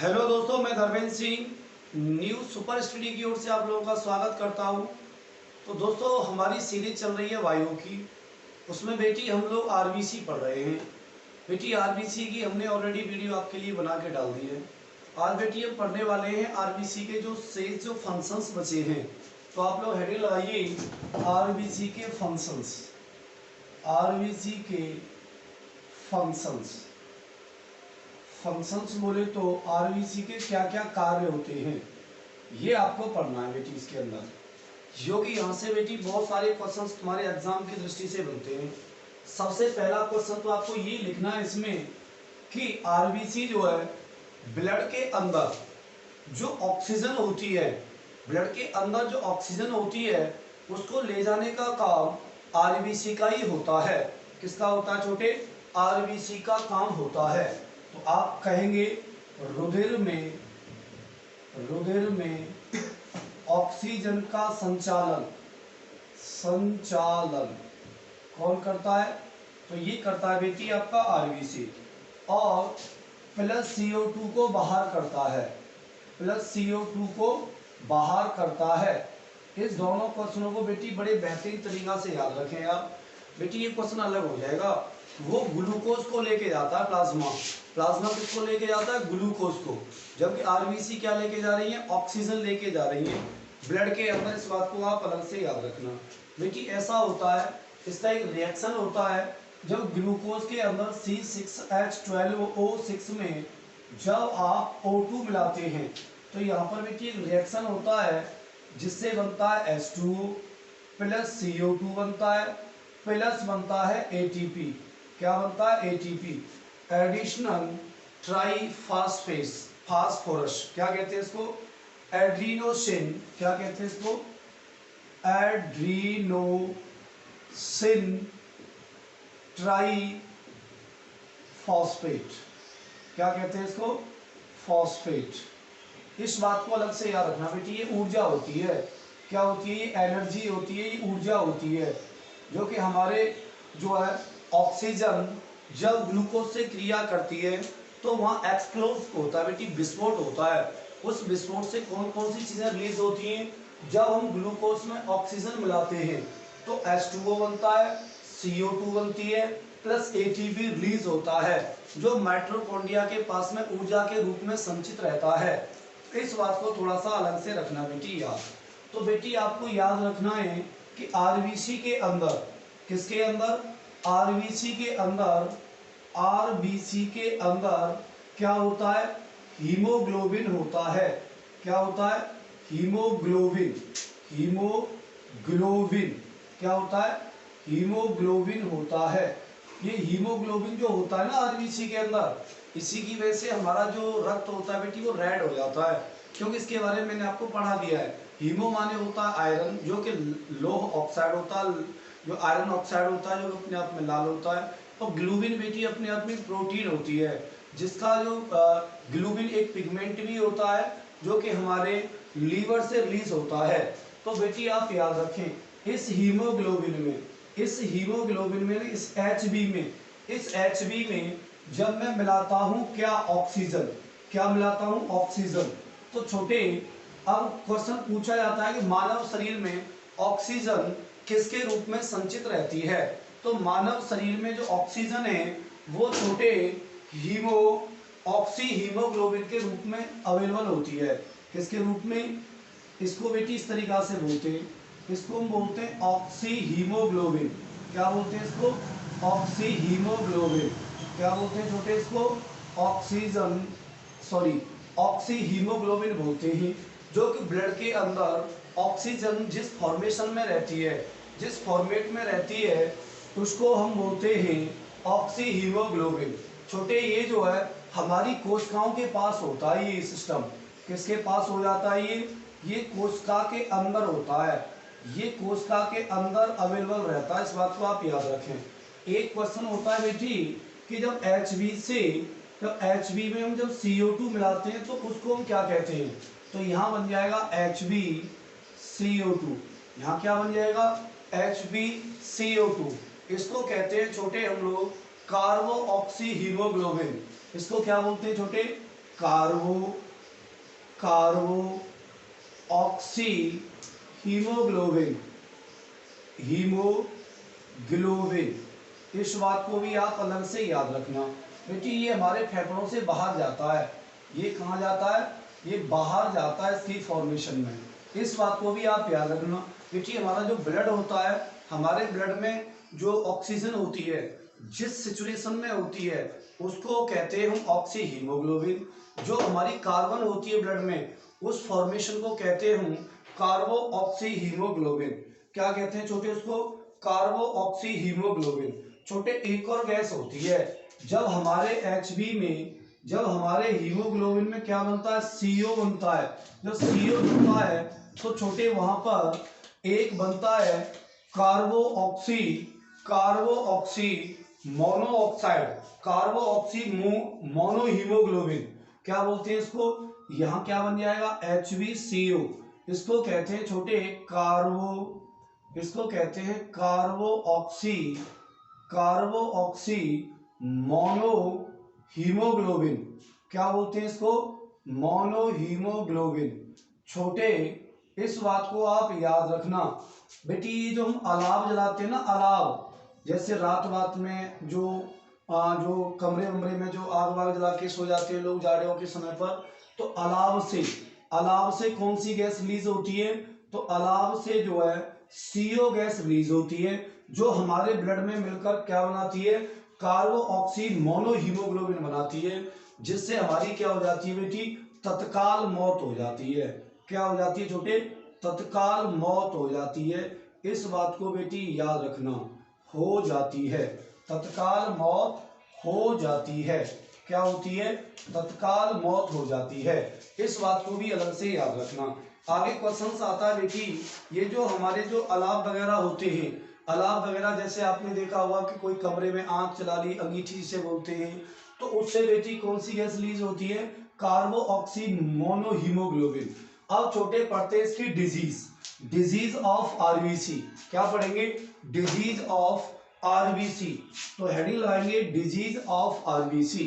Hello दोस्तों, मैं Dharmendra Singh news super study की ओर से आप लोगों का स्वागत करता हूं। तो दोस्तों, हमारी सीरीज चल रही है वायु की। उसमें बेटी हम लोग आरबीसी पढ़ रहे हैं। बेटी आरबीसी की हमने ऑलरेडी वीडियो आपके लिए बना के डाल दी है। आज बेटी हम पढ़ने वाले हैं आरबीसी के जो फंक्शंस बचे हैं। तो आप लोग हेडिंग लगाइए आरबीसी के फंक्शंस। आरबीसी के फंक्शंस फंक्शंस बोले तो आरबीसी के क्या क्या कार्य होते हैं, ये आपको पढ़ना है बेटी इसके अंदर। जो कि यहाँ से बेटी बहुत सारे क्वेश्चंस तुम्हारे एग्जाम की दृष्टि से बनते हैं। सबसे पहला क्वेश्चन तो आपको ये लिखना है इसमें कि आरबीसी जो है ब्लड के अंदर जो ऑक्सीजन होती है, ब्लड के अंदर जो ऑक्सीजन होती है उसको ले जाने का काम आरबीसी का ही होता है। किसका होता है छोटे? आरबीसी का काम होता है। तो आप कहेंगे रुधिर में ऑक्सीजन का संचालन कौन करता है? तो ये करता है बेटी आपका आरबीसी। और प्लस CO2 को बाहर करता है, प्लस CO2 को बाहर करता है। इस दोनों क्वेश्चनों को बेटी बड़े बेहतरीन तरीका से याद रखें आप। बेटी ये क्वेश्चन अलग हो जाएगा। वो ग्लूकोज को लेके जाता है, प्लाज्मा किसको लेके जाता है? ग्लूकोज को। जबकि आरबीसी क्या लेके जा रही है? ऑक्सीजन लेके जा रही है ब्लड के अंदर। इस बात को आप अलग से याद रखना बेटी। ऐसा होता है, इसका एक रिएक्शन होता है जब ग्लूकोज के अंदर C6H12O6 में जब आप O2 मिलाते हैं तो यहाँ पर बेटी एक रिएक्शन होता है जिससे बनता है H2O प्लस CO2 बनता है, प्लस बनता है ATP। क्या बनता है? ATP, additional phosphorus. क्या कहते हैं इसको? एड्रीनोसिन। क्या कहते हैं इसको? एड्रीनोसिन ट्राईफॉस्फेट। क्या कहते हैं इसको? फॉस्फेट। इस बात को अलग से याद रखना बेटी। ये ऊर्जा होती है। क्या होती है? ये एनर्जी होती है, ये ऊर्जा होती है जो कि हमारे जो है ऑक्सीजन जब ग्लूकोज से क्रिया करती है तो वहाँ एक्सप्लोड होता है बेटी, विस्फोट होता है। उस विस्फोट से कौन कौन सी चीजें रिलीज होती हैं? जब हम ग्लूकोज में ऑक्सीजन मिलाते हैं तो H2O बनता है, CO2 बनती है, प्लस ATP रिलीज होता है जो माइटोकॉन्ड्रिया के पास में ऊर्जा के रूप में संचित रहता है। इस बात को थोड़ा सा अलग से रखना बेटी याद। तो बेटी आपको याद रखना है कि आरबीसी के अंदर, किसके अंदर? आरबीसी के अंदर क्या होता है? हीमोग्लोबिन होता है। क्या होता है? हीमोग्लोबिन। क्या होता है? हीमोग्लोबिन होता है। ये हीमोग्लोबिन जो होता है ना आरबीसी के अंदर, इसी की वजह से हमारा जो रक्त होता है बेटी वो रेड हो जाता है, क्योंकि इसके बारे में मैंने आपको पढ़ा दिया है। हीमो माने होता है आयरन, जो कि लोह ऑक्साइड होता है, जो आयरन ऑक्साइड होता है जो अपने आप में लाल होता है। और ग्लोबिन बेटी अपने आप में प्रोटीन होती है जिसका जो ग्लोबिन एक पिगमेंट भी होता है जो कि हमारे लीवर से रिलीज होता है। तो बेटी आप याद रखें इस हीमोग्लोबिन में, इस HB में जब मैं मिलाता हूं क्या? ऑक्सीजन। क्या मिलाता हूं? ऑक्सीजन। तो छोटे अब क्वेश्चन पूछा जाता है कि मानव शरीर में ऑक्सीजन किसके रूप में संचित रहती है? तो मानव शरीर में जो ऑक्सीजन है वो छोटे हीमोग्लोबिन के रूप में अवेलेबल होती है। किसके रूप में? इसको बेटी इस तरीका से बोलते हैं, इसको हम बोलते हैं ऑक्सी हीमोग्लोबिन। क्या बोलते हैं इसको? Oxy haemoglobin. क्या बोलते हैं छोटे इसको? ऑक्सी हीमोग्लोबिन बोलते हैं। जो कि ब्लड के अंदर ऑक्सीजन जिस फॉर्मेशन में रहती है, जिस फॉर्मेट में रहती है, उसको हम बोलते हैं ऑक्सी हीमोग्लोबिन। छोटे ये जो है हमारी कोशिकाओं के पास होता है। ये सिस्टम किसके पास हो जाता है? ये कोशिका के अंदर होता है, ये कोशिका के अंदर अवेलेबल रहता है। इस बात को आप याद रखें। एक क्वेश्चन होता है बेटी कि जब HB में हम जब CO2 मिलाते हैं तो उसको हम क्या कहते हैं? तो यहाँ बन जाएगा HbCO2। यहाँ क्या बन जाएगा? HbCO2। इसको कहते हैं छोटे हम लोग कार्बो ऑक्सी हीमोग्लोबिन। इसको क्या बोलते हैं छोटे? कार्बो कार्बो ऑक्सी हीमोग्लोबिन हीमोग्लोबिन। इस बात को भी आप अलग से याद रखना बेटी, ये हमारे फेफड़ों से बाहर जाता है। ये कहाँ जाता है? ये बाहर जाता है इसकी फॉर्मेशन में। इस बात को भी आप याद रखना बेटी। हमारा जो ब्लड होता है, हमारे ब्लड में जो ऑक्सीजन होती है, जिस सिचुएशन में होती है उसको कहते हैं हम ऑक्सी हीमोग्लोबिन। जो हमारी कार्बन होती है ब्लड में, उस फॉर्मेशन को कहते हैं हम कार्बो ऑक्सी हीमोग्लोबिन। क्या कहते हैं छोटे उसको? कार्बो ऑक्सी हीमोग्लोबिन। छोटे एक और गैस होती है, जब हमारे HB में, जब हमारे हीमोग्लोबिन में क्या बनता है? CO बनता है। जब CO बनता है तो छोटे वहां पर एक बनता है कार्बो oxy monoxide, कार्बो oxy mono haemoglobin. क्या बोलते हैं इसको? यहाँ क्या बन जाएगा? HbCO। इसको कहते हैं छोटे इसको कहते हैं कार्बो ऑक्सी मोनो हीमोग्लोबिन। क्या बोलते हैं इसको? Mono haemoglobin. छोटे इस बात को आप याद रखना बेटी। जो हम अलाव जलाते हैं ना, अलाव, जैसे रात में जो कमरे में जो आग वाग जला के सो जाते हैं लोग जाड़ों के समय पर, तो अलाव से कौन सी गैस रिलीज होती है? तो अलाव से जो है CO गैस रिलीज होती है, जो हमारे ब्लड में मिलकर क्या बनाती है? कार्बो ऑक्सी मोनो हीमोग्लोबिन बनाती है, जिससे हमारी क्या हो जाती है बेटी? तत्काल मौत हो जाती है। क्या हो जाती है छोटे? तत्काल मौत हो जाती है। इस बात को बेटी याद रखना, हो जाती है, तत्काल मौत हो जाती है। क्या होती है? तत्काल मौत हो जाती है। इस बात को भी अलग से याद रखना। आगे क्वेश्चन आता है बेटी, ये जो हमारे जो अलाव वगैरह होते हैं, अलाव वगैरह जैसे आपने देखा होगा कि कोई कमरे में आग चला ली, अंगीठी से बोलते हैं, तो उससे बेटी कौन सी गैस रिलीज होती है? कार्बो ऑक्सी मोनो हीमोग्लोबिन। अब छोटे पढ़ते हैं इसकी डिजीज ऑफ RBC। क्या पढ़ेंगे? Disease of RBC। तो हेडिंग लगाएंगे डिजीज ऑफ RBC,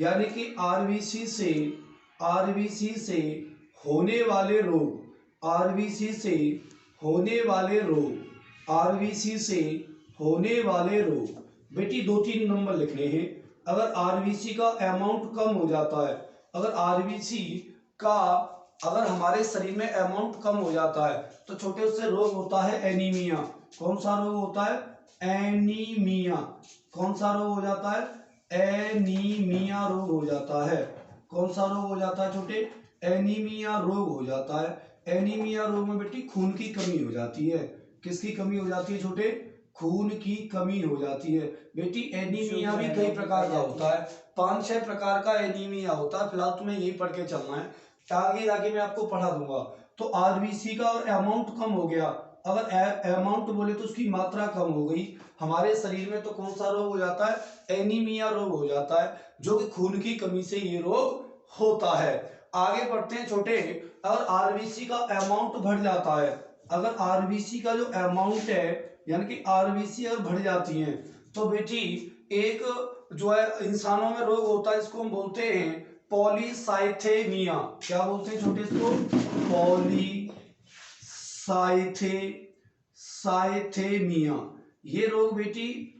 यानी कि RBC से होने वाले रोग, RBC से होने वाले रोग। बेटी 2-3 नंबर लिखने हैं। अगर RBC का अमाउंट कम हो जाता है, अगर हमारे शरीर में अमाउंट कम हो जाता है, तो छोटे उससे रोग होता है एनीमिया। कौन सा रोग होता है? एनीमिया। कौन सा रोग हो जाता है? एनीमिया रोग हो जाता है। कौन सा रोग हो जाता है छोटे? एनीमिया रोग हो जाता है। एनीमिया रोग में बेटी खून की कमी हो जाती है। किसकी कमी हो जाती है छोटे? खून की कमी हो जाती है। बेटी एनीमिया भी कई प्रकार का होता है, 5-6 प्रकार का एनीमिया होता है। फिलहाल तुम्हें यही पढ़ के चलना है, आगे जाके मैं आपको पढ़ा दूंगा। तो RBC का और अमाउंट कम हो गया, अगर अमाउंट बोले तो उसकी मात्रा कम हो गई हमारे शरीर में, तो कौन सा रोग हो जाता है? एनीमिया रोग हो जाता है, जो कि खून की कमी से ये रोग होता है। आगे बढ़ते हैं छोटे। अगर RBC का अमाउंट बढ़ जाता है, अगर RBC का जो अमाउंट है, यानी कि RBC अगर बढ़ जाती है, तो बेटी एक जो है इंसानों में रोग होता है, इसको हम बोलते हैं पॉलीसाइथेमिया। क्या बोलते हैं छोटे इसको? पॉलीसाइथेमिया। ये रोग बेटी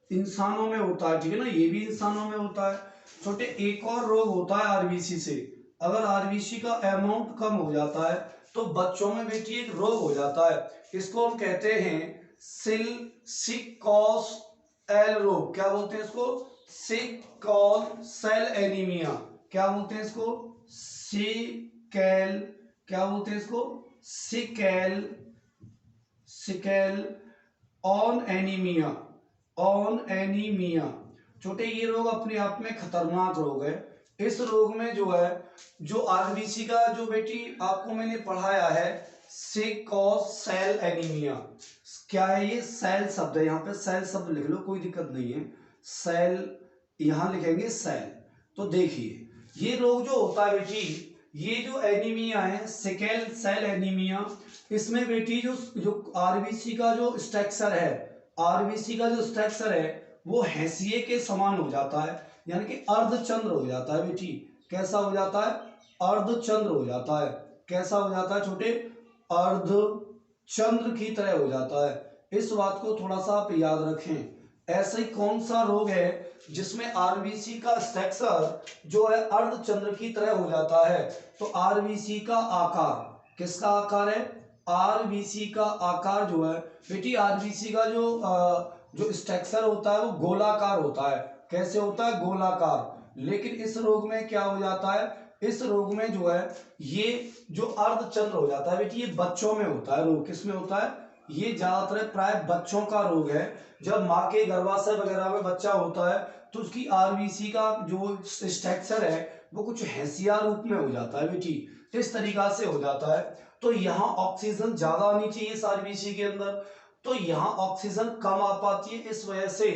इंसानों में होता है, ठीक है ना, ये भी इंसानों में होता है। छोटे एक और रोग होता है RBC से, अगर RBC का अमाउंट कम हो जाता है, तो बच्चों में बेटी एक रोग हो जाता है, इसको हम कहते हैं सिकल सेल रोग। क्या बोलते हैं इसको? Sickle cell anaemia. क्या बोलते हैं इसको? क्या बोलते हैं इसको? Sickle on anaemia. छोटे ये रोग अपने आप में खतरनाक रोग है। इस रोग में जो है, जो RBC का जो बेटी आपको मैंने पढ़ाया है, सिकल सेल एनीमिया। क्या है ये? सेल शब्द है, यहाँ पे सेल शब्द लिख लो, कोई दिक्कत नहीं है। सेल यहाँ लिखेंगे सेल। तो देखिए ये रोग जो होता है बेटी, ये जो एनीमिया है, सिकल सेल एनीमिया, इसमें बेटी जो RBC का जो स्ट्रक्चर है, वो हैसिये के समान हो जाता है, यानी कि अर्धचंद्र हो जाता है बेटी। कैसा हो जाता है, अर्धचंद्र हो जाता है। कैसा हो जाता है छोटे, अर्धचंद्र की तरह हो जाता है। इस बात को थोड़ा सा आप याद रखें। ऐसे ही कौन सा रोग है जिसमें आरबीसी का स्ट्रक्चर जो है अर्धचंद्र की तरह हो जाता है? तो आरबीसी का आकार, किसका आकार है, आरबीसी का आकार जो है बेटी, आरबीसी का जो स्ट्रक्चर होता है वो गोलाकार होता है। कैसे होता है, गोलाकार। लेकिन इस रोग में क्या हो जाता है, इस रोग में जो है ये जो अर्धचंद्र हो जाता है बेटी, ये बच्चों में होता है रोग। किसमें होता है, ये ज्यादातर प्राय बच्चों का रोग है। जब माँ के गर्भाशय वगैरह में बच्चा होता है तो उसकी आरबीसी का जो स्ट्रक्चर है वो कुछ हैसिया रूप में हो जाता है बेटी, इस तरीका से हो जाता है। तो यहाँ ऑक्सीजन ज्यादा आनी चाहिए इस आरबीसी के अंदर, तो यहाँ ऑक्सीजन कम आ पाती है। इस वजह से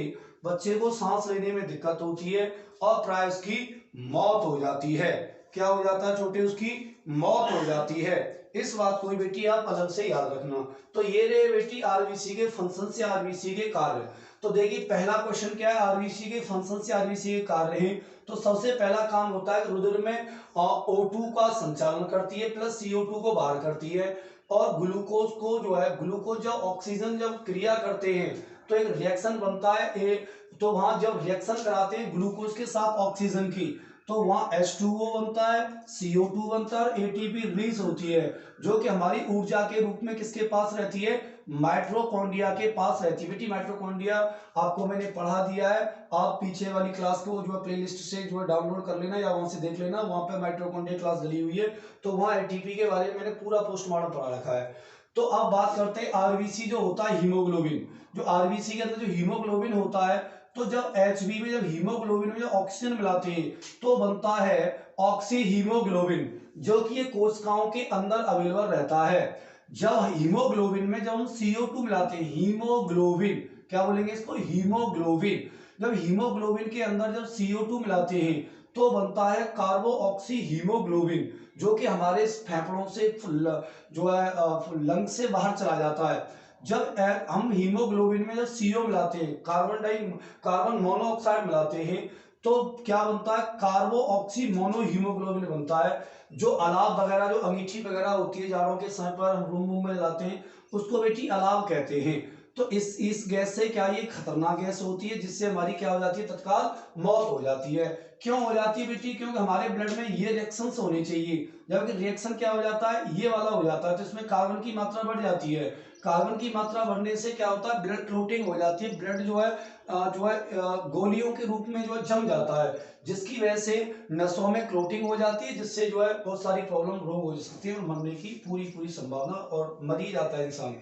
बच्चे को सांस लेने में दिक्कत होती है और प्राय उसकी मौत हो जाती है। क्या हो जाता है छोटे, उसकी मौत हो जाती है। इस बात को बेटी आप अलग से याद रखना। तो ये रहे बेटी आरबीसी के फंक्शन से आरबीसी के कार्य। तो देखिए पहला क्वेश्चन क्या है, आरबीसी के फंक्शन से आरबीसी के कार्य हैं। तो सबसे पहला काम होता है रुधिर में O2 का संचालन करती है प्लस CO2 को बाहर करती है, और ग्लूकोज को जो है, ग्लूकोज जब ऑक्सीजन जब क्रिया करते हैं तो एक रिएक्शन बनता है तो वहां जब रिएक्शन कराते हैं ग्लूकोज के साथ ऑक्सीजन की, तो वहां H2O बनता है, CO2 बनता है और ATP रिलीज होती है, जो कि हमारी ऊर्जा के रूप में किसके पास रहती है, माइटोकॉन्ड्रिया के पास रहती है बेटी। माइटोकॉन्ड्रिया आपको मैंने पढ़ा दिया है, आप पीछे वाली क्लास को जो है प्लेलिस्ट से जो है डाउनलोड कर लेना या वहां से देख लेना, वहां पे माइटोकॉन्ड्रिया क्लास डली हुई है, तो वहां ATP के बारे में मैंने पूरा पोस्टमार्टम पढ़ा रखा है। तो अब बात करते हैं आरबीसी जो होता है हीमोग्लोबिन। जो आरबीसी के अंदर जो हीमोग्लोबिन होता है, तो जब एचबी में जब हीमोग्लोबिन में जब ऑक्सीजन मिलाते हैं तो बनता है ऑक्सी हीमोग्लोबिन, जो कि ये कोशिकाओं के अंदर अवेलेबल रहता है। जब हीमोग्लोबिन में जब हम CO2 मिलाते हैं, हीमोग्लोबिन, क्या बोलेंगे इसको, हीमोग्लोबिन। जब हीमोग्लोबिन के अंदर जब CO2 मिलाते हैं तो बनता है कार्बो ऑक्सी हीमोग्लोबिन, जो कि हमारे फेफड़ों से जो है लंग से बाहर चला जाता है। जब हम हीमोग्लोबिन में जब CO मिलाते हैं, कार्बन मोनोऑक्साइड मिलाते हैं, तो क्या बनता है, कार्बो ऑक्सी मोनो हीमोग्लोबिन बनता है। जो अलाव वगैरह, जो अंगीठी वगैरह होती है जाड़ों के समय पर हम रूम में जाते हैं, उसको बेटी अलाव कहते हैं। तो इस गैस से क्या, ये खतरनाक गैस होती है जिससे हमारी क्या हो जाती है, तत्काल मौत हो जाती है। क्यों हो जाती है बेटी, क्योंकि हमारे ब्लड में ये रिएक्शंस होने चाहिए, जबकि रिएक्शन क्या हो जाता है, ये वाला हो जाता है, तो इसमें कार्बन की मात्रा बढ़ जाती है। कार्बन की मात्रा बढ़ने से क्या होता है, ब्लड क्लोटिंग हो जाती है, ब्लड जो है गोलियों के रूप में जो है जम जाता है, जिसकी वजह से नसों में क्लोटिंग हो जाती है, जिससे जो है बहुत सारी प्रॉब्लम, रोग हो सकती है और मरने की पूरी संभावना, और मर ही जाता है इंसान।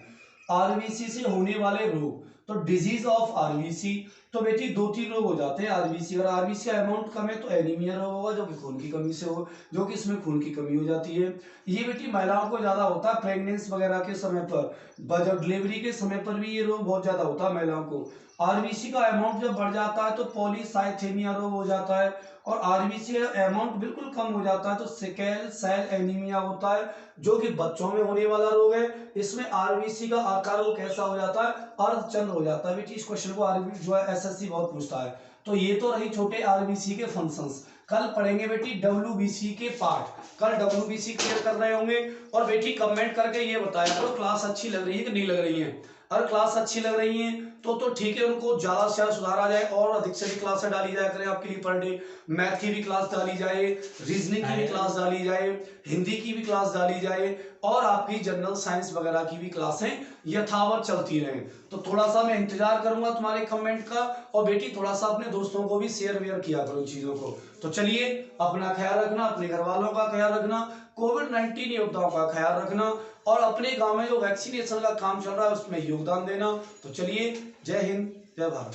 आरबीसी से होने वाले रोग, तो डिजीज ऑफ आरबीसी, तो बेटी 2-3 रोग हो जाते हैं आरबीसी। और आरबीसी का अमाउंट कम है तो एनीमिया रोग होगा, जो कि खून की कमी से हो, जो कि इसमें खून की कमी हो जाती है। ये बेटी महिलाओं को ज्यादा होता है प्रेगनेंसी वगैरह के समय पर, जब डिलीवरी के समय पर भी ये रोग बहुत ज्यादा होता है महिलाओं को। आरबीसी का अमाउंट जब बढ़ जाता है तो पॉलीसाइथेमिया रोग हो जाता है, और आरबीसी का अमाउंट बिल्कुल कम हो जाता है तो सिकल सेल एनीमिया होता है, जो कि बच्चों में होने वाला रोग है। इसमें आरबीसी का आकार वो कैसा हो जाता है, अर्धचंद्र हो जाता है बेटी। इस क्वेश्चन को आरबीसी जो है एसएससी बहुत पूछता है। तो ये तो रही छोटे आरबीसी के फंक्शंस। कल पढ़ेंगे बेटी डब्ल्यूबीसी के पार्ट, कल डब्ल्यूबीसी क्लियर कर रहे होंगे। और बेटी कमेंट करके ये बताया करो क्लास अच्छी लग रही है कि नहीं लग रही है। अगर क्लास अच्छी लग रही है तो ठीक है, उनको ज्यादा से ज्यादा सुधारा जाए और अधिक से अधिक क्लासें डाली जाए करें आपके लिए पर डे। मैथ की भी क्लास डाली जाए, रीजनिंग की भी क्लास डाली जाए, हिंदी की भी क्लास डाली जाए, और आपकी जनरल साइंस वगैरह की भी क्लासें यथावत चलती रहें। तो थोड़ा सा मैं इंतजार करूंगा तुम्हारे कमेंट का, और बेटी थोड़ा सा अपने दोस्तों को भी शेयर वेयर किया करो चीजों को। तो चलिए, अपना ख्याल रखना, अपने घर वालों का ख्याल रखना, कोविड-19 योद्धाओं का ख्याल रखना, और अपने गांव में जो वैक्सीनेशन का काम चल रहा है उसमें योगदान देना। तो चलिए, जय हिंद, जय भारत।